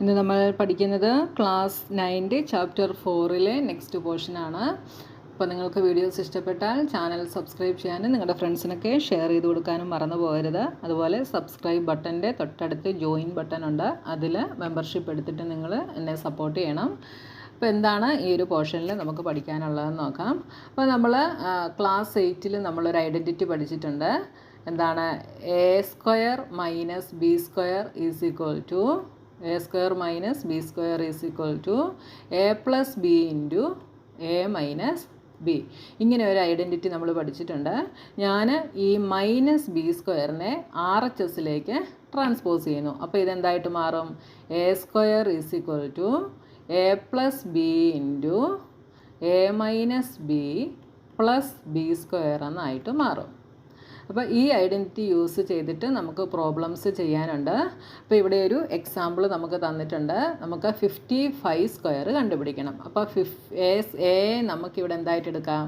ഇന്ന് നമ്മൾ പഠിക്കുന്നത് ക്ലാസ് 9 ചാപ്റ്റർ 4 നെക്സ്റ്റ് പോർഷനാണ്. അപ്പോൾ നിങ്ങൾക്ക് വീഡിയോസ് ഇഷ്ടപ്പെട്ടാൽ ചാനൽ സബ്സ്ക്രൈബ് ചെയ്യാനും നിങ്ങളുടെ ഫ്രണ്ട്സിനൊക്കെ ഷെയർ ചെയ്ത് കൊടുക്കാനും മറന്നു പോകരുത്. അതുപോലെ സബ്സ്ക്രൈബ് ബട്ടൻ്റെ തൊട്ടടുത്ത് ജോയിൻ ബട്ടൺ ഉണ്ട്, അതിൽ മെമ്പർഷിപ്പ് എടുത്തിട്ട് നിങ്ങൾ എന്നെ സപ്പോർട്ട് ചെയ്യണം. അപ്പോൾ എന്താണ് ഈ ഒരു പോർഷനിൽ നമുക്ക് പഠിക്കാനുള്ളതെന്ന് നോക്കാം. അപ്പോൾ നമ്മൾ ക്ലാസ് 8 നമ്മളൊരു ഐഡൻറ്റിറ്റി പഠിച്ചിട്ടുണ്ട്. എന്താണ്? A square minus b square is equal to a square minus b square is equal to a plus b into a minus b. ഇങ്ങനെ ഒരു ഐഡൻറ്റിറ്റി നമ്മൾ പഠിച്ചിട്ടുണ്ട്. ഞാൻ ഈ മൈനസ് ബി സ്ക്വയറിനെ RHSലേക്ക് ട്രാൻസ്പോസ് ചെയ്യുന്നു. അപ്പോൾ ഇതെന്തായിട്ട് മാറും? A square is equal to a plus b into a minus b plus b square എന്നായിട്ട് മാറും. അപ്പോൾ ഈ ഐഡൻറ്റിറ്റി യൂസ് ചെയ്തിട്ട് നമുക്ക് പ്രോബ്ലംസ് ചെയ്യാനുണ്ട്. അപ്പോൾ ഇവിടെ ഒരു എക്സാമ്പിൾ നമുക്ക് തന്നിട്ടുണ്ട്. നമുക്ക് 55 സ്ക്വയർ കണ്ടുപിടിക്കണം. അപ്പോൾ എ നമുക്കിവിടെ എന്തായിട്ട് എടുക്കാം?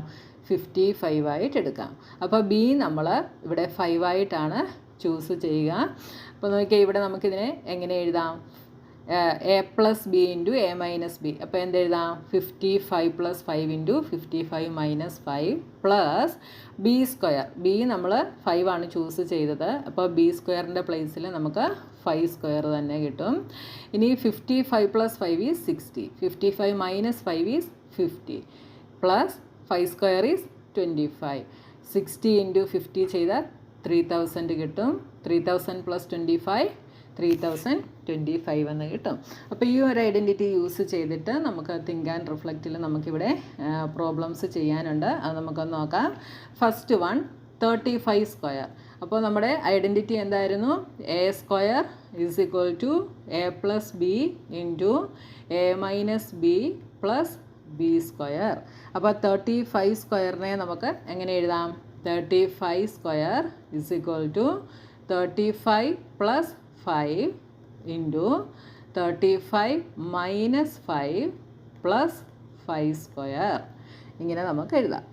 55 ആയിട്ട് എടുക്കാം. അപ്പോൾ ബി നമ്മൾ ഇവിടെ 5 ആയിട്ടാണ് ചൂസ് ചെയ്യുക. അപ്പോൾ നോക്കിയാൽ ഇവിടെ നമുക്കിതിനെ എങ്ങനെ എഴുതാം? A plus b into a minus B. അപ്പോൾ എന്തെഴുതാം? 55 plus 5 into 55 minus 5 plus b square. B നമ്മൾ 5 ആണ് ചൂസ് ചെയ്തത്. അപ്പോൾ ബി സ്ക്വയറിൻ്റെ പ്ലേസിൽ നമുക്ക് 5 സ്ക്വയർ തന്നെ കിട്ടും. ഇനി 55 plus 5 is 60. 55 minus 5 is 50 plus 5 square is 25. 60 into 50 ചെയ്താൽ 3000 കിട്ടും. 3000 പ്ലസ് 25 3025 എന്ന് കിട്ടും. അപ്പോൾ ഈ ഒരു ഐഡൻറ്റിറ്റി യൂസ് ചെയ്തിട്ട് നമുക്ക് തിങ്ക് ആൻഡ് റിഫ്ലക്റ്റിൽ നമുക്കിവിടെ പ്രോബ്ലംസ് ചെയ്യാനുണ്ട്. അത് നമുക്കൊന്ന് നോക്കാം. First one 35 square. അപ്പോൾ നമ്മുടെ ഐഡൻറ്റിറ്റി എന്തായിരുന്നു? A square is equal to a plus b into a minus b plus b square. അപ്പോൾ 35 സ്ക്വയറിനെ നമുക്ക് എങ്ങനെ എഴുതാം? 35 square is equal to 35 plus 5 into 35 minus 5 plus 5 square. ഇങ്ങനെ നമുക്ക് എഴുതാം.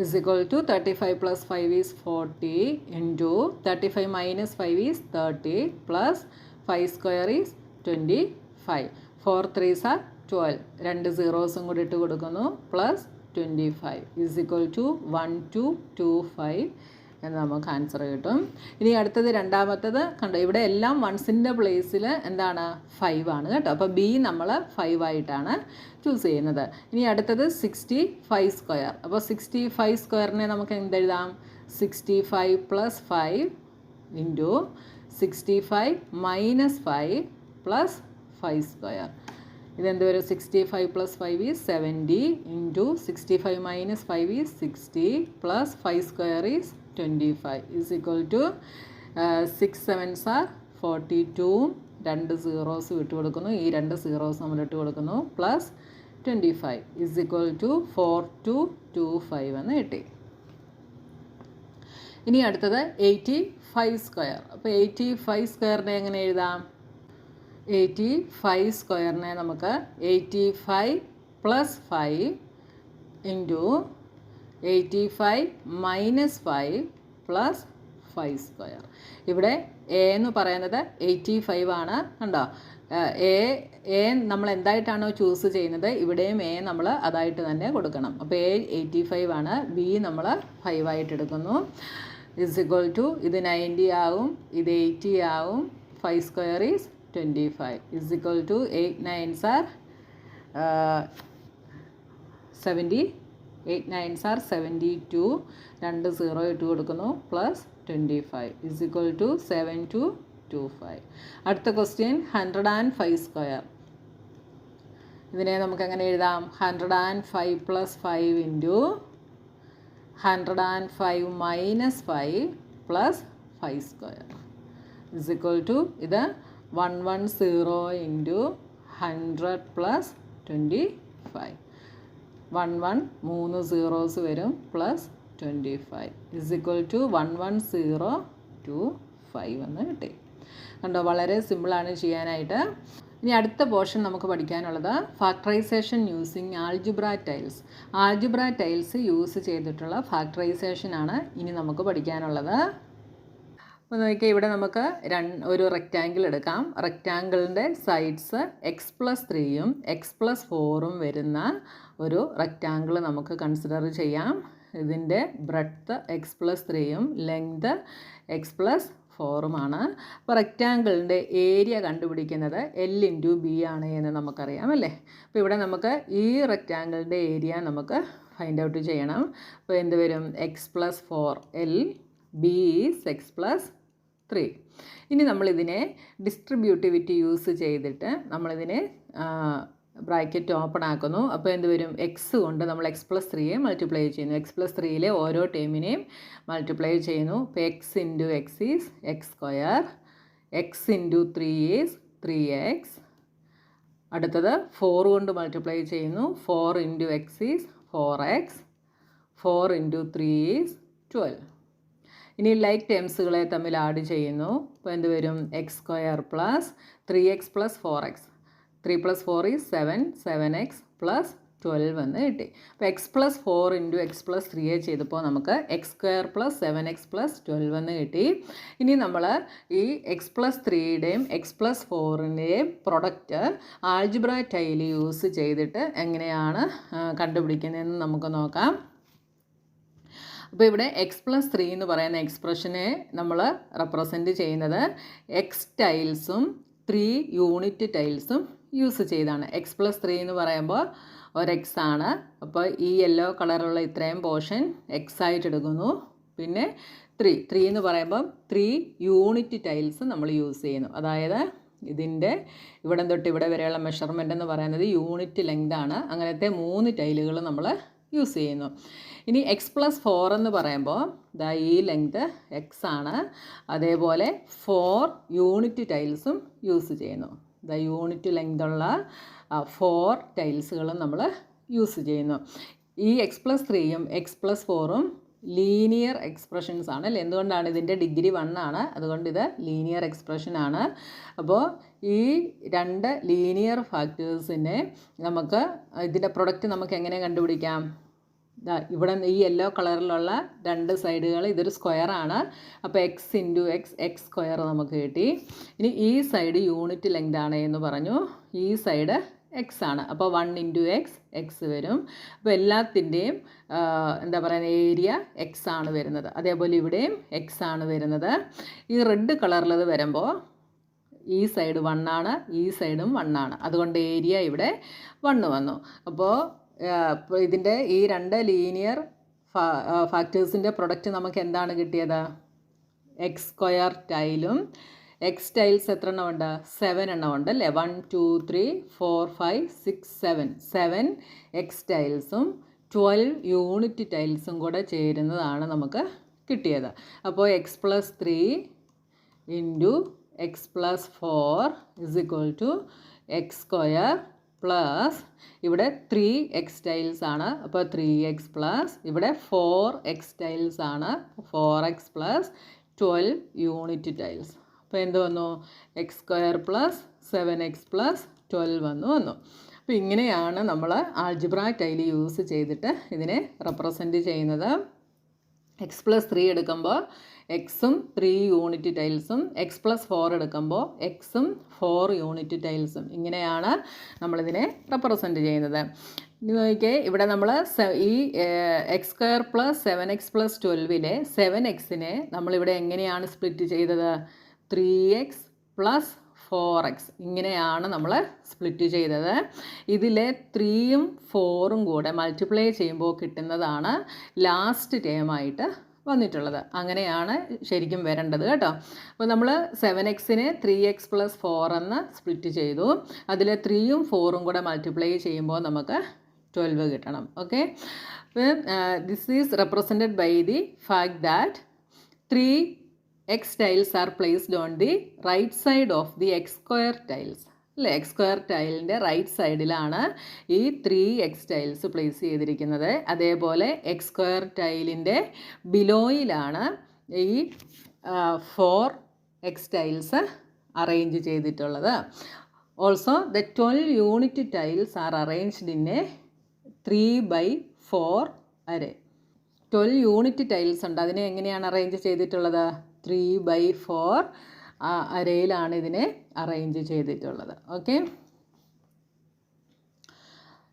Is equal to 35 plus 5 is 40 into 35 minus 5 is 30 plus 5 square is 25. 4 3s are 12. രണ്ട് സീറോസും കൂടി ഇട്ട് കൊടുക്കുന്നു. പ്ലസ് 25 ഇസ് ഈക്വൽ ടു 1225 എന്ന് നമുക്ക് ആൻസർ കിട്ടും. ഇനി അടുത്തത് രണ്ടാമത്തത് കണ്ടോ, ഇവിടെ എല്ലാം വൺസിൻ്റെ പ്ലേസിൽ എന്താണ്? 5 ആണ് കേട്ടോ. അപ്പോൾ ബി നമ്മൾ 5 ആയിട്ടാണ് ചൂസ് ചെയ്യുന്നത്. ഇനി അടുത്തത് 65 സ്ക്വയർ. അപ്പോൾ 65 സ്ക്വയറിനെ നമുക്ക് എന്തെഴുതാം? 65 plus 5 into 65 minus 5 plus 5 square. ഇതെന്ത് വരും? 65 plus 5 is 70 into 65 minus 5 is 60 plus 5 square is 25 is equal to 6 7s are 42. രണ്ട് സീറോസ് വിട്ട് കൊടുക്കുന്നു. ഈ രണ്ട് സീറോസ് നമ്മൾ ഇട്ട് കൊടുക്കുന്നു. പ്ലസ് 25 is equal to 4225 എന്ന് കിട്ടി. ഇനി അടുത്തത് 85 സ്ക്വയർ. അപ്പോൾ 85 സ്ക്വയറിനെ എങ്ങനെ എഴുതാം? 85 സ്ക്വയറിനെ നമുക്ക് 85 plus 5 into 85 minus 5 plus 5 square. ഇവിടെ എ എന്ന് പറയുന്നത് 85 ആണ്. കണ്ടോ, എ നമ്മൾ എന്തായിട്ടാണോ ചൂസ് ചെയ്യുന്നത് ഇവിടെയും എ നമ്മൾ അതായിട്ട് തന്നെ കൊടുക്കണം. അപ്പോൾ എ 85 ആണ്, ബി നമ്മൾ 5 ആയിട്ട് എടുക്കുന്നു. ഇസ് ഇക്വൽ ടു ഇത് 90 ആവും, ഇത് 80 ആവും. 5 square is 25 is equal to 8 9s are 70. 8 9s are 72. രണ്ട് സീറോ ഇട്ട് കൊടുക്കുന്നു. Plus 25 is equal to 7225. അടുത്ത ക്വസ്റ്റ്യൻ 105 സ്ക്വയർ. ഇതിനെ നമുക്ക് എങ്ങനെ എഴുതാം? 105 plus 5 into 105 minus 5 plus 5 square is equal to ഇത് 110 ഇൻറ്റു 100 പ്ലസ് 25. 11 3 സീറോസ് വരും. പ്ലസ് 25 ഇസ് ഈക്വൽ ടു 11025 എന്ന് കിട്ടി. കണ്ടോ, വളരെ സിമ്പിളാണ് ചെയ്യാനായിട്ട്. ഇനി അടുത്ത പോർഷൻ നമുക്ക് പഠിക്കാനുള്ളത് factorisation using algebra tiles. Algebra tiles use ചെയ്തിട്ടുള്ള ഫാക്ടറൈസേഷൻ ആണ് ഇനി നമുക്ക് പഠിക്കാനുള്ളത്. അപ്പോൾ നോക്കിയാൽ ഇവിടെ നമുക്ക് ഒരു റെക്റ്റാങ്കിൾ എടുക്കാം. റെക്റ്റാങ്കിളിൻ്റെ സൈഡ്സ് x+3ഉം x+4ഉം വരുന്ന ഒരു റെക്റ്റാങ്കിൾ നമുക്ക് കൺസിഡർ ചെയ്യാം. ഇതിൻ്റെ ബ്രെഡ്ത്ത് x+3ഉം ലെങ്ത് x+4ഉമാണ്. അപ്പോൾ റെക്റ്റാങ്കിളിൻ്റെ ഏരിയ കണ്ടുപിടിക്കുന്നത് L×B ആണ് എന്ന് നമുക്കറിയാം അല്ലേ. അപ്പോൾ ഇവിടെ നമുക്ക് ഈ റെക്റ്റാങ്കിളിൻ്റെ ഏരിയ നമുക്ക് ഫൈൻഡ് ഔട്ട് ചെയ്യണം. അപ്പോൾ എന്ത് വരും? x+4 L, B is x+3. ഇനി നമ്മളിതിനെ ഡിസ്ട്രിബ്യൂട്ടിവിറ്റി യൂസ് ചെയ്തിട്ട് നമ്മളിതിനെ ബ്രാക്കറ്റ് ഓപ്പൺ ആക്കുന്നു. അപ്പോൾ എന്ത് വരും? എക്സ് കൊണ്ട് നമ്മൾ x+3യെ മൾട്ടിപ്ലൈ ചെയ്യുന്നു. x+3യിലെ ഓരോ ടേമിനെയും മൾട്ടിപ്ലൈ ചെയ്യുന്നു. അപ്പോൾ x×x is x², x×3 is 3x. അടുത്തത് 4 കൊണ്ട് മൾട്ടിപ്ലൈ ചെയ്യുന്നു. 4×x is 4x, 4×3 is 12. ഇനി ലൈക്ക് ടേംസുകളെ തമ്മിൽ ആഡ് ചെയ്യുന്നു. അപ്പോൾ എന്ത് വരും? x² plus 3x plus 4x, 3 + 4 is 7, 7x plus 12 എന്ന് കിട്ടി. അപ്പോൾ x+4 × x+3 ചെയ്തപ്പോൾ നമുക്ക് x² പ്ലസ് 7x പ്ലസ് 12 എന്ന് കിട്ടി. ഇനി നമ്മൾ ഈ x+3യുടെയും x+4ൻ്റെയും പ്രൊഡക്റ്റ് ആൾജിബ്ര ടൈൽ യൂസ് ചെയ്തിട്ട് എങ്ങനെയാണ് കണ്ടുപിടിക്കുന്നതെന്ന് നമുക്ക് നോക്കാം. അപ്പോൾ ഇവിടെ x+3 എന്ന് പറയുന്ന എക്സ്പ്രഷനെ നമ്മൾ റെപ്രസെൻറ്റ് ചെയ്യുന്നത് x ടൈൽസും 3 യൂണിറ്റ് ടൈൽസും യൂസ് ചെയ്താണ്. x+3 എന്ന് പറയുമ്പോൾ ഒരു x ആണ്. അപ്പോൾ ഈ യെല്ലോ കളറുള്ള ഇത്രയും പോർഷൻ x ആയിട്ട് എടുക്കുന്നു. പിന്നെ 3 എന്ന് പറയുമ്പം 3 യൂണിറ്റ് ടൈൽസ് നമ്മൾ യൂസ് ചെയ്യുന്നു. അതായത് ഇതിൻ്റെ ഇവിടെ തൊട്ട് ഇവിടെ വരെയുള്ള മെഷർമെൻ്റ് എന്ന് പറയുന്നത് യൂണിറ്റ് ലെങ്ത് ആണ്. അങ്ങനത്തെ 3 ടൈലുകൾ നമ്മൾ യൂസ് ചെയ്യുന്നു. ഇനി x+4 എന്ന് പറയുമ്പോൾ ഈ ലെങ്ത് x ആണ്. അതേപോലെ 4 യൂണിറ്റ് ടൈൽസും യൂസ് ചെയ്യുന്നു. യൂണിറ്റ് ലെങ്തുള്ള 4 ടൈൽസുകളും നമ്മൾ യൂസ് ചെയ്യുന്നു. ഈ x+3യും x+4ഉം ലീനിയർ എക്സ്പ്രഷൻസ് ആണ് അല്ലേ. എന്തുകൊണ്ടാണ്? ഇതിൻ്റെ ഡിഗ്രി 1 ആണ്. അതുകൊണ്ട് ഇത് ലീനിയർ എക്സ്പ്രഷൻ ആണ്. അപ്പോൾ ഈ 2 ലീനിയർ ഫാക്ടേഴ്സിനെ നമുക്ക് ഇതിൻ്റെ പ്രൊഡക്റ്റ് നമുക്ക് എങ്ങനെ കണ്ടുപിടിക്കാം? ഇവിടെ ഈ യെല്ലോ കളറിലുള്ള 2 സൈഡുകൾ ഇതൊരു സ്ക്വയറാണ്. അപ്പോൾ x×x x² നമുക്ക് കിട്ടി. ഇനി ഈ സൈഡ് യൂണിറ്റ് ലെങ്ത് ആണ് എന്ന് പറഞ്ഞു. ഈ സൈഡ് x ആണ്. അപ്പോൾ 1×x x വരും. അപ്പോൾ എല്ലാത്തിൻ്റെയും എന്താ പറയുക ഏരിയ x ആണ് വരുന്നത്. അതേപോലെ ഇവിടെയും x ആണ് വരുന്നത്. ഈ റെഡ് കളറിലത് വരുമ്പോൾ ഈ സൈഡ് 1 ആണ്, ഈ സൈഡും 1 ആണ്. അതുകൊണ്ട് ഏരിയ ഇവിടെ 1 വന്നു. അപ്പോൾ ഇതിൻ്റെ ഈ 2 ലീനിയർ ഫാക്ടേഴ്സിൻ്റെ പ്രൊഡക്റ്റ് നമുക്ക് എന്താണ് കിട്ടിയത്? x² ടൈലും x ടൈൽസ് എത്ര എണ്ണം ഉണ്ട്? 7 എണ്ണം ഉണ്ട് അല്ലേ. 1 2 3 4 5 6 7 7 x ടൈൽസും 12 യൂണിറ്റ് ടൈൽസും കൂടെ ചേരുന്നതാണ് നമുക്ക് കിട്ടിയത്. അപ്പോൾ x+3 × x+4 = x² പ്ലസ് ഇവിടെ 3x ടൈൽസ് ആണ്. അപ്പോൾ 3x പ്ലസ് ഇവിടെ 4x ടൈൽസ് ആണ്. 4x plus 12 unit tiles. അപ്പോൾ എന്ത് വന്നു? x² പ്ലസ് 7x പ്ലസ് 12 വന്നു. അപ്പോൾ ഇങ്ങനെയാണ് നമ്മൾ ആൾജിബ്ര ടൈൽ യൂസ് ചെയ്തിട്ട് ഇതിനെ റെപ്രസെൻറ്റ് ചെയ്യുന്നത്. x+3 എടുക്കുമ്പോൾ എക്സും 3 യൂണിറ്റ് ടൈൽസും, x+4 എടുക്കുമ്പോൾ എക്സും 4 യൂണിറ്റ് ടൈൽസും. ഇങ്ങനെയാണ് നമ്മളിതിനെ റെപ്രസെൻറ്റ് ചെയ്യുന്നത്. ഇനി നോക്കിയേ, ഇവിടെ നമ്മൾ ഈ x² പ്ലസ് 7x പ്ലസ് 12ലെ 7xനെ നമ്മളിവിടെ എങ്ങനെയാണ് സ്പ്ലിറ്റ് ചെയ്തത്? 3x പ്ലസ് 4x ഇങ്ങനെയാണ് നമ്മൾ സ്പ്ലിറ്റ് ചെയ്തത്. ഇതിലെ 3ഉം 4ഉം കൂടെ മൾട്ടിപ്ലൈ ചെയ്യുമ്പോൾ കിട്ടുന്നതാണ് ലാസ്റ്റ് ടേമായിട്ട് വന്നിട്ടുള്ളത്. അങ്ങനെയാണ് ശരിക്കും വരേണ്ടത് കേട്ടോ. അപ്പോൾ നമ്മൾ 7xനെ 3x പ്ലസ് 4 എന്ന് സ്പ്ലിറ്റ് ചെയ്തു. അതിൽ 3ഉം 4ഉം കൂടെ മൾട്ടിപ്ലൈ ചെയ്യുമ്പോൾ നമുക്ക് 12 കിട്ടണം. Okay, this is represented by the fact that 3x tiles are placed on the right side of the x² tiles. അല്ലേ, x² ടൈലിൻ്റെ റൈറ്റ് സൈഡിലാണ് ഈ 3x ടൈൽസ് പ്ലേസ് ചെയ്തിരിക്കുന്നത്. അതേപോലെ x² ടൈലിൻ്റെ ബിലോയിലാണ് ഈ 4x ടൈൽസ് അറേഞ്ച് ചെയ്തിട്ടുള്ളത്. Also the 12 unit tiles R arranged in A 3/4 അരേ. 12 unit tiles ഉണ്ട്. അതിനെ എങ്ങനെയാണ് അറേഞ്ച് ചെയ്തിട്ടുള്ളത്? 3/4 അരയിലാണ് ഇതിനെ അറേഞ്ച് ചെയ്തിട്ടുള്ളത്. ഓക്കെ,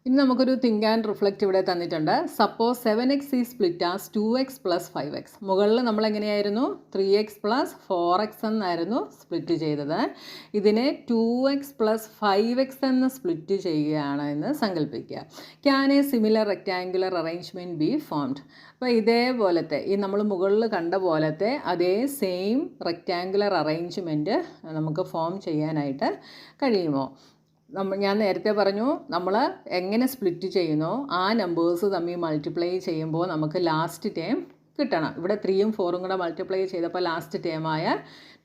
ഇനി നമുക്കൊരു തിങ്ക് ആൻഡ് റിഫ്ലക്റ്റ് ഇവിടെ തന്നിട്ടുണ്ട്. Suppose 7x is split as 2x + 5x. മുകളിൽ നമ്മൾ എങ്ങനെയായിരുന്നു 3x + 4x എന്നായിരുന്നു സ്പ്ലിറ്റ് ചെയ്തത്. ഇതിനെ 2x + 5x എന്ന് സ്പ്ലിറ്റ് ചെയ്യുകയാണ് എന്ന് സങ്കല്പിക്കുക. Can A similar rectangular arrangement B formed? അപ്പോൾ ഇതേപോലത്തെ ഈ നമ്മൾ മുകളിൽ കണ്ട പോലത്തെ അതേ സെയിം റെക്റ്റാങ്കുലർ അറേഞ്ച്മെൻറ്റ് നമുക്ക് ഫോം ചെയ്യാനായിട്ട് കഴിയുമോ? ഞാൻ നേരത്തെ പറഞ്ഞു, നമ്മൾ എങ്ങനെ സ്പ്ലിറ്റ് ചെയ്യുന്നോ ആ നമ്പേഴ്സ് തമ്മിൽ മൾട്ടിപ്ലൈ ചെയ്യുമ്പോൾ നമുക്ക് ലാസ്റ്റ് ടേം കിട്ടണം. ഇവിടെ 3ഉം 4ഉം കൂടെ മൾട്ടിപ്ലൈ ചെയ്തപ്പോൾ ലാസ്റ്റ് ടേമായ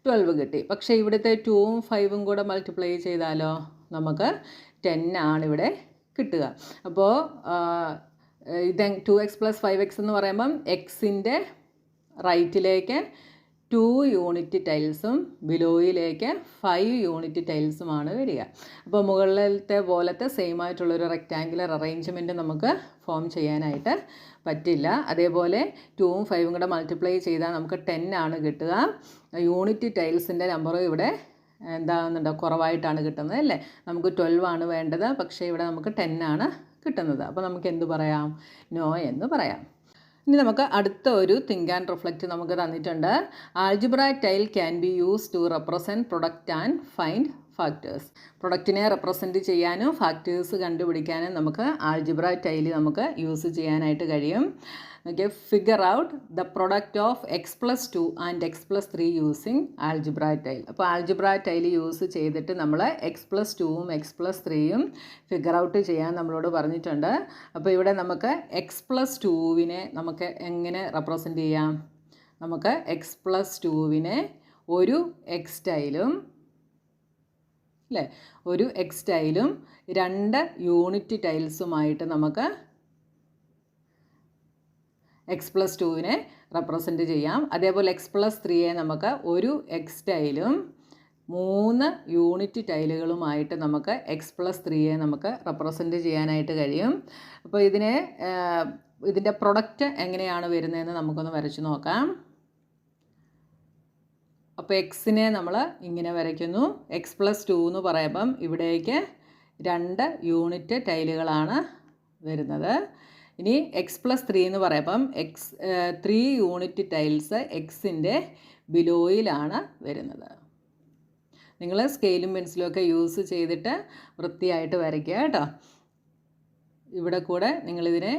12 കിട്ടി. പക്ഷേ ഇവിടുത്തെ 2ഉം 5ഉം കൂടെ മൾട്ടിപ്ലൈ ചെയ്താലോ നമുക്ക് 10 ആണ് ഇവിടെ കിട്ടുക. അപ്പോൾ ഇത് 2x + 5x എന്ന് പറയുമ്പം എക്സിൻ്റെ റൈറ്റിലേക്ക് 2 യൂണിറ്റ് ടൈൽസും ബിലോയിലേക്ക് 5 യൂണിറ്റ് ടൈൽസുമാണ് വരിക. അപ്പോൾ മുകളിലത്തെ പോലത്തെ സെയിം ആയിട്ടുള്ളൊരു റെക്റ്റാങ്കുലർ അറേഞ്ച്മെൻറ്റ് നമുക്ക് ഫോം ചെയ്യാനായിട്ട് പറ്റില്ല. അതേപോലെ 2ഉം 5ഉം കൂടെ മൾട്ടിപ്ലൈ ചെയ്താൽ നമുക്ക് 10 ആണ് കിട്ടുക. യൂണിറ്റ് ടൈൽസിൻ്റെ നമ്പറും ഇവിടെ എന്താകുന്നുണ്ടോ കുറവായിട്ടാണ് കിട്ടുന്നത് അല്ലേ. നമുക്ക് 12 ആണ് വേണ്ടത്, പക്ഷേ ഇവിടെ നമുക്ക് 10 ആണ് കിട്ടുന്നത്. അപ്പോൾ നമുക്ക് എന്ത് പറയാം? നോ എന്ന് പറയാം. ഇനി നമുക്ക് അടുത്ത ഒരു തിങ്ക് ആൻഡ് റിഫ്ലക്റ്റ് നമുക്ക് തന്നിട്ടുണ്ട്. Algebraic tile can be use to represent product and find factors. പ്രൊഡക്റ്റിനെ റെപ്രസെൻറ്റ് ചെയ്യാനും ഫാക്ടേഴ്സ് കണ്ടുപിടിക്കാനും നമുക്ക് ആൾജിബ്രായിക് ടൈൽ നമുക്ക് യൂസ് ചെയ്യാനായിട്ട് കഴിയും. Okay, figure out the product of x + 2 and x + 3 using algebraic tile. അപ്പോൾ ആൾജിബ്രായിക് ടൈൽ യൂസ് ചെയ്തിട്ട് നമ്മൾ x + 2ഉം x + 3ഉം ഫിഗർ ഔട്ട് ചെയ്യാൻ നമ്മളോട് പറഞ്ഞിട്ടുണ്ട്. അപ്പോൾ ഇവിടെ നമുക്ക് x + 2വിനെ നമുക്ക് എങ്ങനെ റെപ്രസെൻറ്റ് ചെയ്യാം? നമുക്ക് x + 2വിനെ ഒരു x ടൈലും അല്ലേ, ഒരു x ടൈലും 2 യൂണിറ്റ് ടൈൽസുമായിട്ട് നമുക്ക് x + 2വിനെ റെപ്രസെൻറ്റ് ചെയ്യാം. അതേപോലെ x + 3യെ നമുക്ക് ഒരു x ടൈലും 3 യൂണിറ്റ് ടൈലുകളുമായിട്ട് നമുക്ക് x + 3യെ നമുക്ക് റെപ്രസെൻറ്റ് ചെയ്യാനായിട്ട് കഴിയും. അപ്പോൾ ഇതിൻ്റെ പ്രൊഡക്റ്റ് എങ്ങനെയാണ് വരുന്നതെന്ന് നമുക്കൊന്ന് വരച്ച് നോക്കാം. അപ്പോൾ എക്സിനെ നമ്മൾ ഇങ്ങനെ വരയ്ക്കുന്നു. x + 2 എന്ന് പറയുമ്പം ഇവിടേക്ക് 2 യൂണിറ്റ് ടൈലുകളാണ് വരുന്നത്. ഇനി x + 3 എന്ന് പറയുമ്പം 3 യൂണിറ്റ് ടൈൽസ് എക്സിൻ്റെ ബിലോയിലാണ് വരുന്നത്. നിങ്ങൾ സ്കെയിലും പെൻസിലും ഒക്കെ യൂസ് ചെയ്തിട്ട് വൃത്തിയായിട്ട് വരയ്ക്കുക കേട്ടോ. ഇവിടെ കൂടെ നിങ്ങളിതിനെ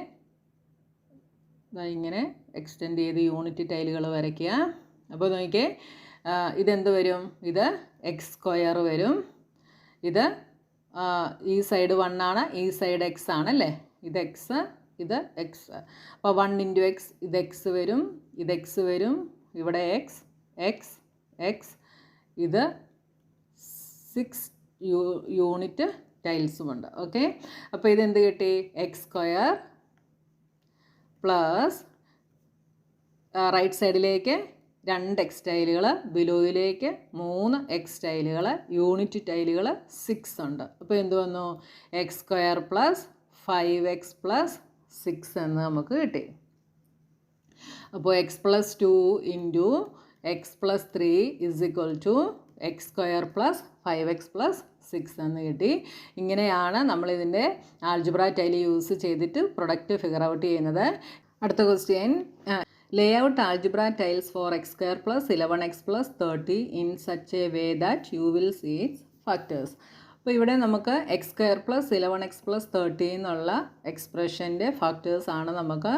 ഇങ്ങനെ എക്സ്റ്റെൻഡ് ചെയ്ത് യൂണിറ്റ് ടൈലുകൾ വരയ്ക്കുക. അപ്പോൾ നോക്കിയേ, ഇതെന്ത് വരും? ഇത് x² വരും. ഇത് ഈ സൈഡ് 1 ആണ്, ഈ സൈഡ് x ആണല്ലേ. ഇത് x, ഇത് x. അപ്പോൾ 1 × x, ഇത് x വരും, ഇത് x വരും, ഇവിടെ x, x, x. ഇത് 6 യൂണിറ്റ് ടൈൽസുമുണ്ട്. ഓക്കെ, അപ്പോൾ ഇതെന്ത് കിട്ടി? x² പ്ലസ് റൈറ്റ് സൈഡിലേക്ക് 2 x ടൈലുകൾ, ബിലോയിലേക്ക് 3 x ടൈലുകൾ, യൂണിറ്റ് ടൈലുകൾ 6 ഉണ്ട്. അപ്പോൾ എന്ത് വന്നു? x² + 5x + 6 എന്ന് നമുക്ക് കിട്ടി. അപ്പോൾ x + 2 × x + 3 = x² + 5x + 6 എന്ന് കിട്ടി. ഇങ്ങനെയാണ് നമ്മളിതിൻ്റെ ആൾജിബ്രായിക് ടൈൽ യൂസ് ചെയ്തിട്ട് പ്രൊഡക്റ്റ് ഫിഗർ ഔട്ട് ചെയ്യുന്നത്. അടുത്ത question, lay out algebraic tiles for x² + 11x + 30 in such a way that you will see its factors. അപ്പോൾ ഇവിടെ നമുക്ക് x² + 11x + 30 എന്നുള്ള എക്സ്പ്രഷൻ്റെ ഫാക്ടേഴ്സാണ് നമുക്ക്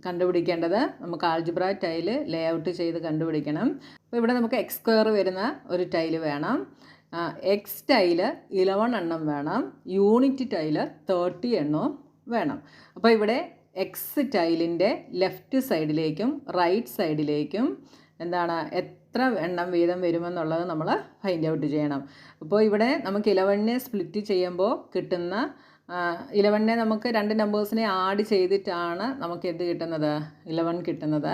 കണ്ടുപിടിക്കേണ്ടത്. നമുക്ക് ആൾജിബ്രായിക് ടൈൽ ലേ ഔട്ട് ചെയ്ത് കണ്ടുപിടിക്കണം. അപ്പോൾ ഇവിടെ നമുക്ക് x² വരുന്ന ഒരു ടൈല് വേണം, x ടൈല് 11 എണ്ണം വേണം, യൂണിറ്റ് ടൈല് 30 എണ്ണവും വേണം. അപ്പോൾ ഇവിടെ x ടൈലിൻ്റെ ലെഫ്റ്റ് സൈഡിലേക്കും റൈറ്റ് സൈഡിലേക്കും എന്താണ് എത്ര എണ്ണം വീതം വരുമെന്നുള്ളത് നമ്മൾ ഫൈൻഡ് ഔട്ട് ചെയ്യണം. അപ്പോൾ ഇവിടെ നമുക്ക് 11നെ സ്പ്ലിറ്റ് ചെയ്യുമ്പോൾ കിട്ടുന്ന 11നെ നമുക്ക് 2 നമ്പേഴ്സിനെ ആഡ് ചെയ്തിട്ടാണ് നമുക്ക് എന്ത് കിട്ടുന്നത്? 11 കിട്ടുന്നത്.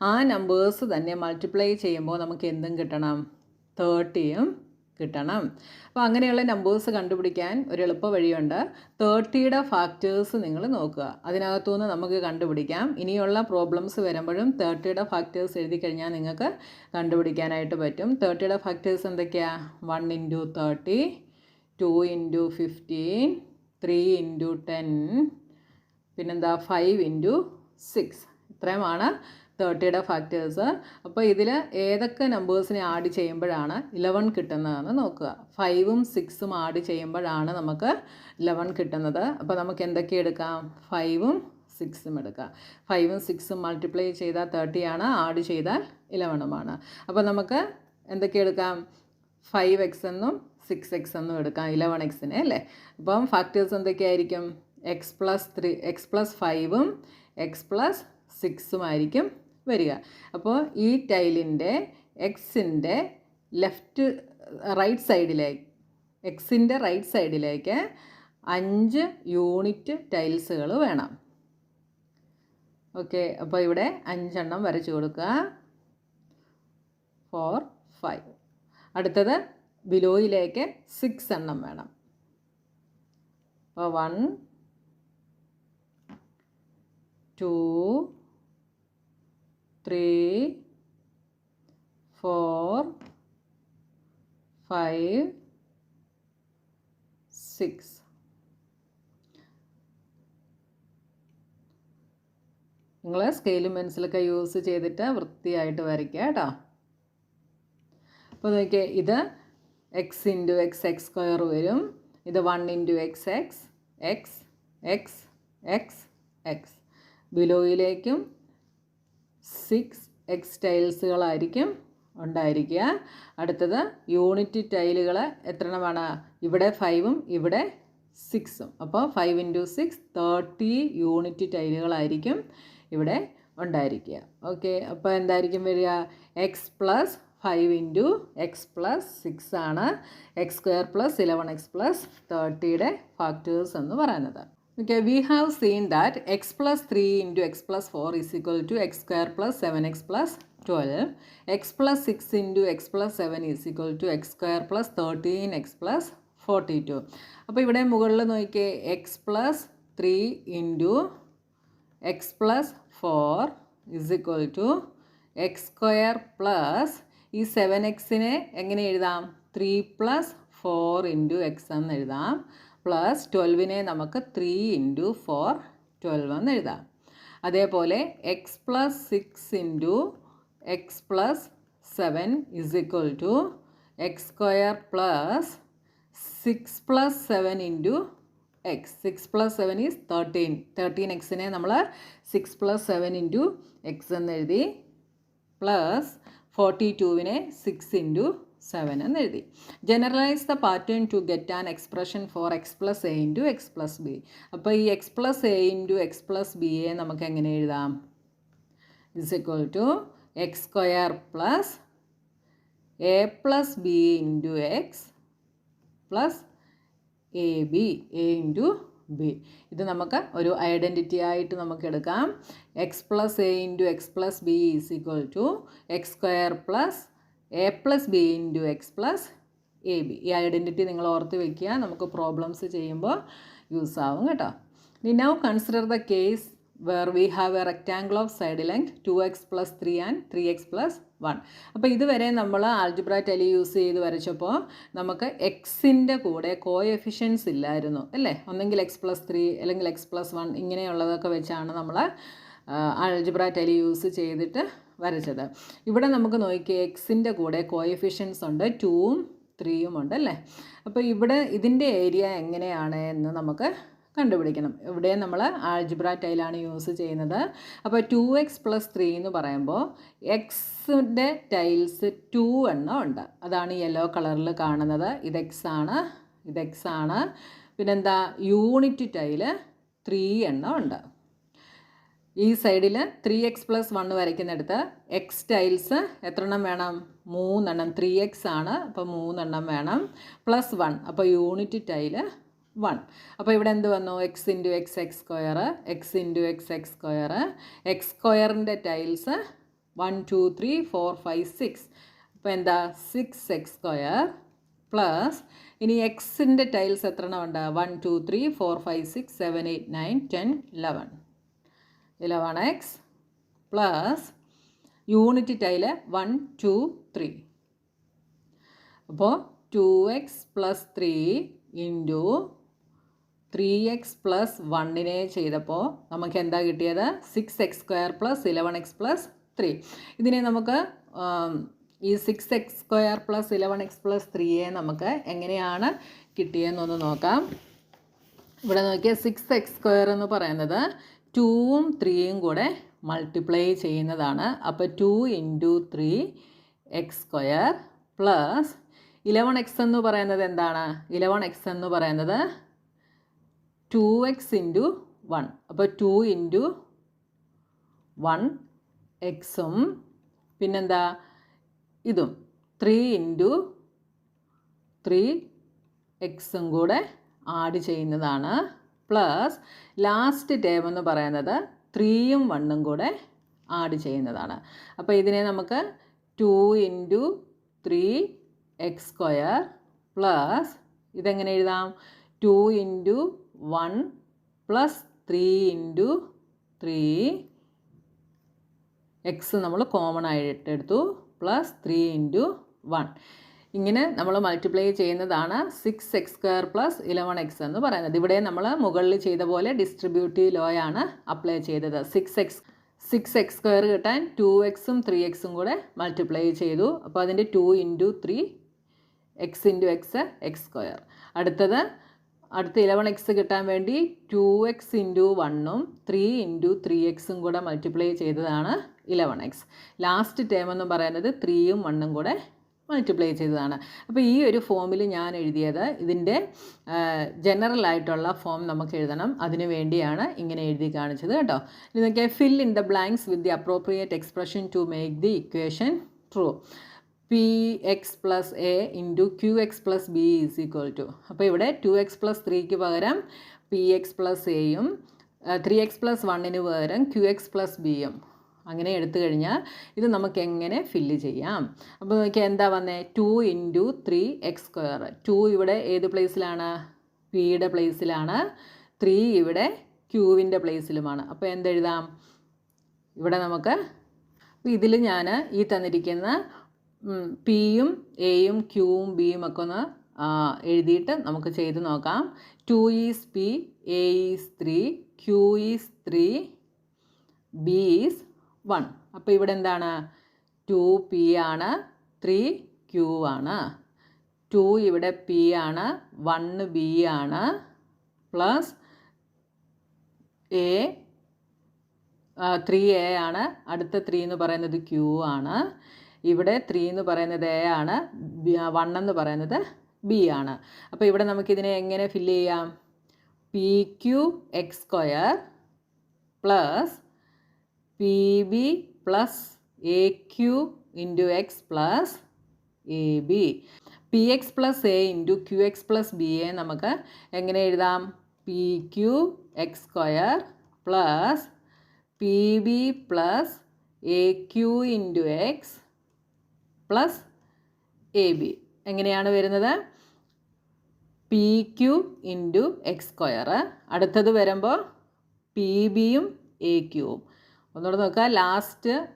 ആ നമ്പേഴ്സ് തന്നെ മൾട്ടിപ്ലൈ ചെയ്യുമ്പോൾ നമുക്ക് എന്തും കിട്ടണം? 30യും കിട്ടണം. അപ്പോൾ അങ്ങനെയുള്ള നമ്പേഴ്സ് കണ്ടുപിടിക്കാൻ ഒരു എളുപ്പ വഴിയുണ്ട്. 30യുടെ ഫാക്ടേഴ്സ് നിങ്ങൾ നോക്കുക. അതിനകത്തുനിന്ന് നമുക്ക് കണ്ടുപിടിക്കാം. ഇനിയുള്ള പ്രോബ്ലംസ് വരുമ്പോഴും 30യുടെ ഫാക്ടേഴ്സ് എഴുതി കഴിഞ്ഞാൽ നിങ്ങൾക്ക് കണ്ടുപിടിക്കാനായിട്ട് പറ്റും. 30യുടെ ഫാക്ടേഴ്സ് എന്തൊക്കെയാണ്? 1 × 30, 2 × 15, 3 × 10, പിന്നെന്താ 5 × 6. ഇത്രയുമാണ് 30യുടെ ഫാക്ടേഴ്സ്. അപ്പോൾ ഇതിൽ ഏതൊക്കെ നമ്പേഴ്സിനെ ആഡ് ചെയ്യുമ്പോഴാണ് 11 കിട്ടുന്നതെന്ന് നോക്കുക. 5ഉം 6ഉം ആഡ് ചെയ്യുമ്പോഴാണ് നമുക്ക് 11 കിട്ടുന്നത്. അപ്പോൾ നമുക്ക് എന്തൊക്കെ എടുക്കാം? 5ഉം 6ഉം എടുക്കാം. 5ഉം 6ഉം മൾട്ടിപ്ലൈ ചെയ്താൽ 30 ആണ്, ആഡ് ചെയ്താൽ 11ഉമാണ്. അപ്പോൾ നമുക്ക് എന്തൊക്കെ എടുക്കാം? 5x എന്നും 6x എന്നും എടുക്കാം 11xനെ അല്ലേ. അപ്പം ഫാക്ടേഴ്സ് എന്തൊക്കെയായിരിക്കും? x+5ഉം x+6ഉം ആയിരിക്കും വരിക. അപ്പോൾ ഈ ടൈലിൻ്റെ എക്സിൻ്റെ റൈറ്റ് സൈഡിലേക്ക് 5 യൂണിറ്റ് ടൈൽസുകൾ വേണം. ഓക്കെ, അപ്പോൾ ഇവിടെ 5 എണ്ണം വരച്ചു കൊടുക്കുക. 4, 5. അടുത്തത് ബിലോയിലേക്ക് 6 എണ്ണം വേണം. അപ്പോൾ 1, 2, 3, 4, 5, 6. നിങ്ങൾ സ്കെയിലും പെൻസിലൊക്കെ യൂസ് ചെയ്തിട്ട് വൃത്തിയായിട്ട് വരയ്ക്കുക കേട്ടോ. അപ്പോൾ നോക്കിയേ, ഇത് x × x² വരും. ഇത് 1 × x. ബിലോയിലേക്കും 6x ടൈൽസുകളായിരിക്കും ഉണ്ടായിരിക്കുക. അടുത്തത് യൂണിറ്റ് ടൈലുകൾ എത്ര എണ്ണമാണ്? ഇവിടെ 5ഉം ഇവിടെ 6ഉം. അപ്പോൾ 5 × 6 30 യൂണിറ്റ് ടൈലുകളായിരിക്കും ഇവിടെ ഉണ്ടായിരിക്കുക. ഓക്കെ, അപ്പോൾ എന്തായിരിക്കും വരിക? x+5 × x+6 ആണ് x² + 11x + 30യുടെ ഫാക്ടേഴ്സ് എന്ന് പറയുന്നത്. Okay, we have seen that x+3 × x+4 is equal to x² + 7x + 12. x+6 × x+7 is equal to x² + 13x + 42. അപ്പോൾ ഇവിടെ മുകളിൽ നോക്കിയേ, x+3 × x+4 is equal to x² + ഈ 7xനെ എങ്ങനെ എഴുതാം? 3 + 4 × x എന്ന് എഴുതാം. പ്ലസ് 12നെ നമുക്ക് 3 × 4 12 എന്ന് എഴുതാം. അതേപോലെ x+6 × x+7 is equal to x² + 6 + 7 × x. 6 + 7 is 13. 13xനെ നമ്മൾ 6 + 7 × x എന്ന് എഴുതി. പ്ലസ് 42നെ 6 × 7 എന്ന് എഴുതി. Generalise the pattern to get an expression for x + a × x + b. അപ്പോൾ ഈ x + a × x + bയെ നമുക്ക് എങ്ങനെ എഴുതാം? Is equal to x² + a + b × x + ab a × b. ഇത് നമുക്ക് ഒരു ഐഡൻറ്റിറ്റി ആയിട്ട് നമുക്ക് എടുക്കാം. x + a × x + b is equal to x² + a + b × x + ab. ഈ ഐഡൻറ്റിറ്റി നിങ്ങൾ ഓർത്ത് വയ്ക്കുക, നമുക്ക് പ്രോബ്ലംസ് ചെയ്യുമ്പോൾ യൂസ് ആവും കേട്ടോ. ഇനി now consider the case where we have a rectangle of side length 2x + 3 and 3x + 1. അപ്പോൾ ഇതുവരെ നമ്മൾ ആൾജിബ്ര ടെലി യൂസ് ചെയ്ത് വരച്ചപ്പോൾ നമുക്ക് എക്സിൻ്റെ കൂടെ കോഎഫിഷ്യൻസ് ഇല്ലായിരുന്നു അല്ലേ. ഒന്നെങ്കിൽ x + 3 അല്ലെങ്കിൽ x + 1 ഇങ്ങനെയുള്ളതൊക്കെ വെച്ചാണ് നമ്മൾ ആൾജിബ്ര ടെലി യൂസ് ചെയ്തിട്ട് വരച്ചത്. ഇവിടെ നമുക്ക് നോക്കിയേ, എക്സിൻ്റെ കൂടെ കോഎഫിഷ്യൻസ് ഉണ്ട്, 2ഉം 3ഉം ഉണ്ട് അല്ലേ. അപ്പോൾ ഇവിടെ ഇതിൻ്റെ ഏരിയ എങ്ങനെയാണ് എന്ന് നമുക്ക് കണ്ടുപിടിക്കണം. ഇവിടെ നമ്മൾ ആൾജിബ്ര ടൈലാണ് യൂസ് ചെയ്യുന്നത്. അപ്പോൾ 2x + 3 എന്ന് പറയുമ്പോൾ എക്സിൻ്റെ ടൈൽസ് 2 എണ്ണം ഉണ്ട്. അതാണ് യെല്ലോ കളറിൽ കാണുന്നത്. ഇത് എക്സ് ആണ്. പിന്നെന്താ, യൂണിറ്റ് ടൈല് 3 എണ്ണം ഉണ്ട്. ഈ സൈഡിൽ 3x + 1 വരയ്ക്കുന്നിടത്ത് എക്സ് ടൈൽസ് എത്ര എണ്ണം വേണം? 3 എണ്ണം. 3x ആണ്, അപ്പോൾ 3 എണ്ണം വേണം. +1, അപ്പോൾ യൂണിറ്റ് ടൈല് 1. അപ്പോൾ ഇവിടെ എന്ത് വന്നു? x × x x², x × x x². x²ൻ്റെ tiles 1 2 3 4 5 6. അപ്പോൾ എന്താ? 6x² പ്ലസ് ഇനി എക്സിൻ്റെ ടൈൽസ് എത്ര എണ്ണം ഉണ്ട്? 1 2 3 4 5 6 7 8 9 10 11 11x പ്ലസ് യൂണിറ്റ് ടൈല് 1 2 3. അപ്പോൾ 2x plus 3 into 3x plus 1നെ ചെയ്തപ്പോൾ നമുക്ക് എന്താ കിട്ടിയത്? 6x² plus 11x plus 3. ഇതിനെ നമുക്ക് ഈ 6x² പ്ലസ് 11x പ്ലസ് 3യെ നമുക്ക് എങ്ങനെയാണ് കിട്ടിയതെന്നൊന്ന് നോക്കാം. ഇവിടെ നോക്കിയാൽ 6x² എന്ന് പറയുന്നത് 2ഉം 3യും കൂടെ മൾട്ടിപ്ലൈ ചെയ്യുന്നതാണ്. അപ്പോൾ 2 ഇൻറ്റു 3x² പ്ലസ് 11x എന്ന് പറയുന്നത് എന്താണ്? 11x എന്ന് പറയുന്നത് 2x ഇൻറ്റു 1. അപ്പോൾ 2 ഇൻറ്റു 1xും പിന്നെന്താ ഇതും 3 ഇൻറ്റു 3xും കൂടെ ആഡ് ചെയ്യുന്നതാണ്. പ്ലസ് ലാസ്റ്റ് ടേം എന്ന് പറയുന്നത് 3ഉം 1ഉം കൂടെ ആഡ് ചെയ്യുന്നതാണ്. അപ്പോൾ ഇതിനെ നമുക്ക് 2 ഇൻറ്റു 3x² പ്ലസ് ഇതെങ്ങനെ എഴുതാം? 2 ഇൻറ്റു 1 പ്ലസ് 3 ഇൻറ്റു 3x നമ്മൾ കോമൺ ആയിട്ട് എടുത്തു പ്ലസ് 3 ഇൻറ്റു 1. ഇങ്ങനെ നമ്മൾ മൾട്ടിപ്ലൈ ചെയ്യുന്നതാണ് 6x² പ്ലസ് 11x എന്ന് പറയുന്നത്. ഇവിടെ നമ്മൾ മുകളിൽ ചെയ്ത പോലെ ഡിസ്ട്രിബ്യൂട്ടീവ് ലോ ആണ് അപ്ലൈ ചെയ്തത്. 6x² കിട്ടാൻ 2xും 3xും കൂടെ മൾട്ടിപ്ലൈ ചെയ്തു. അപ്പോൾ അതിൻ്റെ 2 ഇൻറ്റു 3 x ഇൻറ്റു x² അടുത്ത 11x കിട്ടാൻ വേണ്ടി 2x ഇൻറ്റു 1ഉം 3 ഇൻറ്റു 3xും കൂടെ മൾട്ടിപ്ലൈ ചെയ്തതാണ് 11x. ലാസ്റ്റ് ടേം എന്ന് പറയുന്നത് 3ഉം 1ഉം കൂടെ മൾട്ടിപ്ലൈ ചെയ്തതാണ്. അപ്പോൾ ഈ ഒരു ഫോമിൽ ഞാൻ എഴുതിയത് ഇതിൻ്റെ ജനറൽ ആയിട്ടുള്ള ഫോം നമുക്ക് എഴുതണം. അതിനു വേണ്ടിയാണ് ഇങ്ങനെ എഴുതി കാണിച്ചത് കേട്ടോ. ഇനി നോക്കിയാൽ fill in the blanks with the appropriate expression to make the equation true. px plus a into qx plus b is equal to. അപ്പോൾ ഇവിടെ 2x പ്ലസ് 3ക്ക് പകരം px പ്ലസ് എയും 3x പ്ലസ് 1ന് പകരം qx പ്ലസ് ബിയും അങ്ങനെ എടുത്തു കഴിഞ്ഞാൽ ഇത് നമുക്ക് എങ്ങനെ ഫില്ല് ചെയ്യാം? അപ്പോൾ നോക്കിയാൽ എന്താ വന്നേ? 2 ഇൻറ്റു 3x². 2 ഇവിടെ ഏത് പ്ലേസിലാണ്? പിയുടെ പ്ലേസിലാണ്. 3 ഇവിടെ ക്യൂവിൻ്റെ പ്ലേസിലുമാണ്. അപ്പോൾ എന്തെഴുതാം? ഇവിടെ നമുക്ക് ഇതിൽ ഞാൻ ഈ തന്നിരിക്കുന്ന പിയും എയും ക്യൂവും ബിയും ഒക്കെ ഒന്ന് എഴുതിയിട്ട് നമുക്ക് ചെയ്ത് നോക്കാം. 2 is p, a is 3, q is 3, b is 1. അപ്പോൾ ഇവിടെ എന്താണ്? 2p ആണ്, 3q ആണ്. 2 ഇവിടെ p ആണ്, 1b ആണ്, പ്ലസ് എ 3a ആണ്. അടുത്ത 3 എന്ന് പറയുന്നത് q ആണ്. ഇവിടെ 3 എന്ന് പറയുന്നത് എ ആണ്, 1 എന്ന് പറയുന്നത് ബി ആണ്. അപ്പോൾ ഇവിടെ നമുക്കിതിനെ എങ്ങനെ ഫില്ല് ചെയ്യാം? pq(x²) plus pb plus aq into X plus A B. px plus a into qx plus B A നമുക്ക് എങ്ങനെ എഴുതാം? pq(x²) plus pb plus aq into X plus A B. എങ്ങനെയാണ് വരുന്നത്? pq into x². അടുത്തത് വരുമ്പോൾ pbയും aqയും. ഒന്നുകൂടെ നോക്കുക.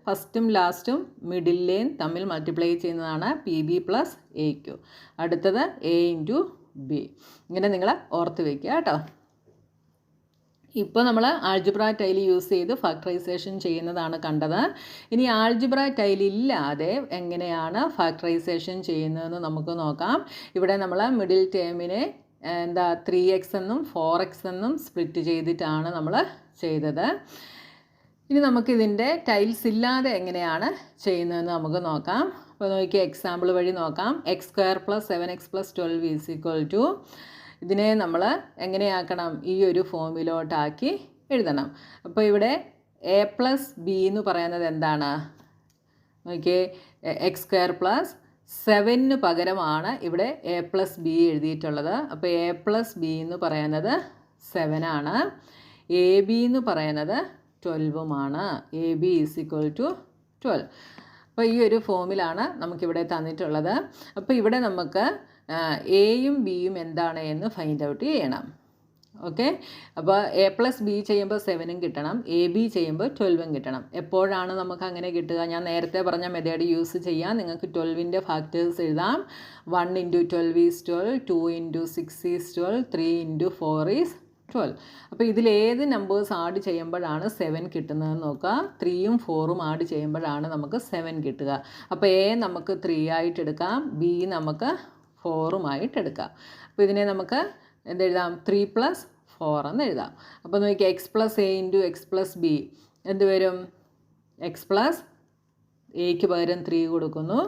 ഫസ്റ്റും ലാസ്റ്റും മിഡിലെയും തമ്മിൽ മൾട്ടിപ്ലൈ ചെയ്യുന്നതാണ് pb പ്ലസ് aq. അടുത്തത് a ഇൻറ്റു ബി. ഇങ്ങനെ നിങ്ങൾ ഓർത്ത് വയ്ക്കുക കേട്ടോ. ഇപ്പോൾ നമ്മൾ ആൾജിബ്ര ടൈൽ യൂസ് ചെയ്ത് ഫാക്ടറൈസേഷൻ ചെയ്യുന്നതാണ് കണ്ടത്. ഇനി ആൾജിബ്ര ടൈൽ ഇല്ലാതെ എങ്ങനെയാണ് ഫാക്ടറൈസേഷൻ ചെയ്യുന്നതെന്ന് നമുക്ക് നോക്കാം. ഇവിടെ നമ്മൾ മിഡിൽ ടേമിനെ 3x എന്നും 4x എന്നും സ്പ്ലിറ്റ് ചെയ്തിട്ടാണ് നമ്മൾ ചെയ്തത്. ഇനി നമുക്കിതിൻ്റെ ടൈൽസ് ഇല്ലാതെ എങ്ങനെയാണ് ചെയ്യുന്നതെന്ന് നമുക്ക് നോക്കാം. അപ്പോൾ നോക്കിയാൽ എക്സാമ്പിൾ വഴി നോക്കാം. x² plus 7x plus 12 is equal to. ഇതിനെ നമ്മൾ എങ്ങനെയാക്കണം? ഈ ഒരു ഫോമിലോട്ടാക്കി എഴുതണം. അപ്പോൾ ഇവിടെ എ പ്ലസ് ബി എന്ന് പറയുന്നത് എന്താണ്? നോക്കിയേ, x² പ്ലസ് 7ന് പകരമാണ് ഇവിടെ എ പ്ലസ് ബി എഴുതിയിട്ടുള്ളത്. അപ്പോൾ എ പ്ലസ് ബി എന്ന് പറയുന്നത് 7 ആണ്. എ ബി എന്ന് പറയുന്നത് 12ഉമാണ്. A b is equal to 12. അപ്പോൾ ഈ ഒരു ഫോമിലാണ് നമുക്കിവിടെ തന്നിട്ടുള്ളത്. അപ്പോൾ ഇവിടെ നമുക്ക് എയും ബിയും എന്താണ് എന്ന് ഫൈൻഡ് ഔട്ട് ചെയ്യണം. ഓക്കെ, അപ്പോൾ A+B ചെയ്യുമ്പോൾ 7 കിട്ടണം, AB ചെയ്യുമ്പോൾ 12 കിട്ടണം. എപ്പോഴാണ് നമുക്ക് അങ്ങനെ കിട്ടുക? ഞാൻ നേരത്തെ പറഞ്ഞ മെത്തേഡ് യൂസ് ചെയ്യാം. നിങ്ങൾക്ക് 12ൻ്റെ ഫാക്ടേഴ്സ് എഴുതാം. 1 × 12 is 12, 2 × 6 is 12, 3 × 4 is 12. അപ്പോൾ ഇതിലേത് നമ്പേഴ്സ് ആഡ് ചെയ്യുമ്പോഴാണ് 7 കിട്ടുന്നതെന്ന് നോക്കുക. 3ഉം 4ഉം ആഡ് ചെയ്യുമ്പോഴാണ് നമുക്ക് 7 കിട്ടുക. അപ്പോൾ A നമുക്ക് 3 ആയിട്ട് എടുക്കാം, B നമുക്ക് 4ഉമായിട്ട് എടുക്കാം. അപ്പോൾ ഇതിനെ നമുക്ക് എന്തെഴുതാം? 3 + 4 എന്ന് എഴുതാം. അപ്പോൾ നോക്കിയാൽ x + a × x + b എന്ത് വരും? x + എക്ക് പകരം 3 കൊടുക്കുന്നു,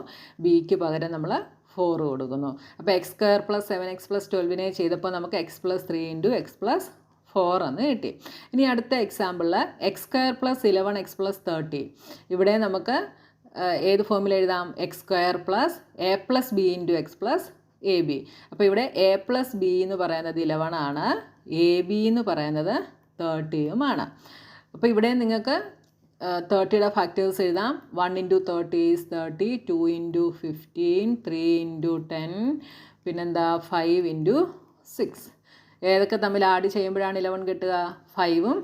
ബിക്ക് പകരം നമ്മൾ 4 കൊടുക്കുന്നു. അപ്പോൾ x² + 7x + 12നെ ചെയ്തപ്പോൾ നമുക്ക് x + 3 × x + 4 എന്ന് കിട്ടി. ഇനി അടുത്ത എക്സാമ്പിളിൽ x² + 11x + 30. ഇവിടെ നമുക്ക് ഏത് ഫോമിൽ എഴുതാം? x² + a + b × x + AB. അപ്പോൾ ഇവിടെ A + B എന്ന് പറയുന്നത് 11 ആണ്, AB എന്ന് പറയുന്നത് 30യുമാണ്. അപ്പോൾ ഇവിടെ നിങ്ങൾക്ക് 30യുടെ ഫാക്ടേഴ്സ് എഴുതാം. 1 × 30 is 30, 2 × 15, 3 × 10, പിന്നെന്താ 5 × 6. ഏതൊക്കെ തമ്മിൽ ആഡ് ചെയ്യുമ്പോഴാണ് 11 കിട്ടുക? 5ഉം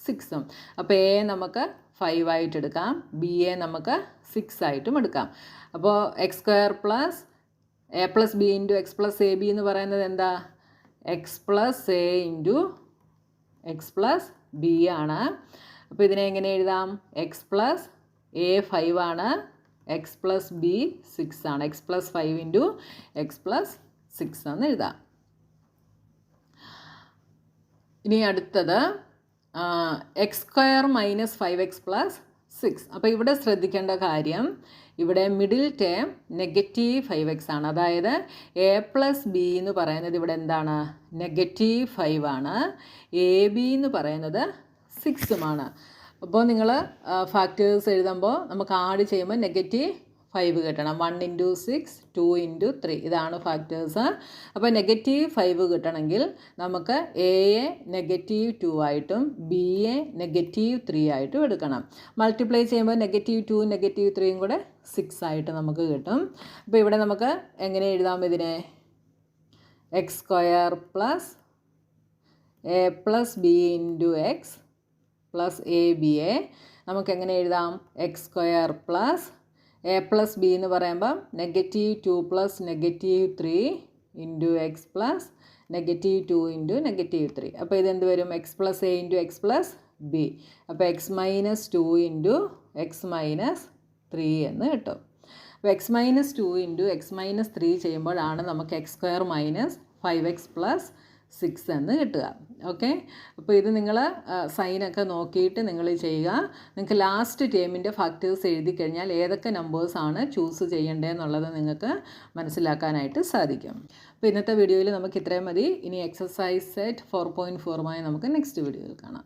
6ഉം. അപ്പോൾ A നമുക്ക് 5 ആയിട്ട് എടുക്കാം, B നമുക്ക് 6 ആയിട്ടും എടുക്കാം. അപ്പോൾ x² + a + b × x + ab എന്ന് പറയുന്നത് എന്താ? x + a × x + b ആണ്. അപ്പോൾ ഇതിനെ എങ്ങനെ എഴുതാം? x + a 5 ആണ്, x + b 6 ആണ്. x + 5 × x + 6 എന്ന് എഴുതാം. ഇനി അടുത്തത് x² - 5x + 6. അപ്പോൾ ഇവിടെ ശ്രദ്ധിക്കേണ്ട കാര്യം, ഇവിടെ മിഡിൽ ടേം -5x ആണ്. അതായത് a + b എന്ന് പറയുന്നത് ഇവിടെ എന്താണ്? -5 ആണ്. AB എന്ന് പറയുന്നത് 6ഉമാണ്. അപ്പോൾ നിങ്ങൾ ഫാക്ടേഴ്സ് എഴുതുമ്പോൾ നമുക്ക് ആഡ് ചെയ്യുമ്പോൾ -5 കിട്ടണം. 1 × 6, 2 × 3 ഇതാണ് ഫാക്ടേഴ്സ്. അപ്പോൾ -5 കിട്ടണമെങ്കിൽ നമുക്ക് എയെ -2 ആയിട്ടും ബിയെ -3 ആയിട്ടും എടുക്കണം. മൾട്ടിപ്ലൈ ചെയ്യുമ്പോൾ -2 -3 കൂടെ 6 ആയിട്ട് നമുക്ക് കിട്ടും. അപ്പോൾ ഇവിടെ നമുക്ക് എങ്ങനെ എഴുതാം? ഇതിനെ x² + a + b × x + abയെ നമുക്ക് എങ്ങനെ എഴുതാം? x² + a + b എന്ന് പറയുമ്പം -2 + -3 × x + -2 × -3. അപ്പോൾ ഇതെന്ത് വരും? x + a × x + b. അപ്പോൾ x - 2 × x - 3 എന്ന് കിട്ടും. അപ്പോൾ x - 2 × x - 3 ചെയ്യുമ്പോഴാണ് നമുക്ക് x² - 5x + 6 എന്ന് കിട്ടുക. ഓക്കെ, അപ്പോൾ ഇത് നിങ്ങൾ സൈനൊക്കെ നോക്കിയിട്ട് നിങ്ങൾ ചെയ്യുക. നിങ്ങൾക്ക് ലാസ്റ്റ് ടേമിൻ്റെ ഫാക്ടേഴ്സ് എഴുതി കഴിഞ്ഞാൽ ഏതൊക്കെ നമ്പേഴ്സാണ് ചൂസ് ചെയ്യേണ്ടതെന്നുള്ളത് നിങ്ങൾക്ക് മനസ്സിലാക്കാനായിട്ട് സാധിക്കും. അപ്പോൾ ഇന്നത്തെ വീഡിയോയിൽ നമുക്ക് ഇത്രയും മതി. ഇനി എക്സസൈസ് സെറ്റ് 4.4മായി നമുക്ക് നെക്സ്റ്റ് വീഡിയോയിൽ കാണാം.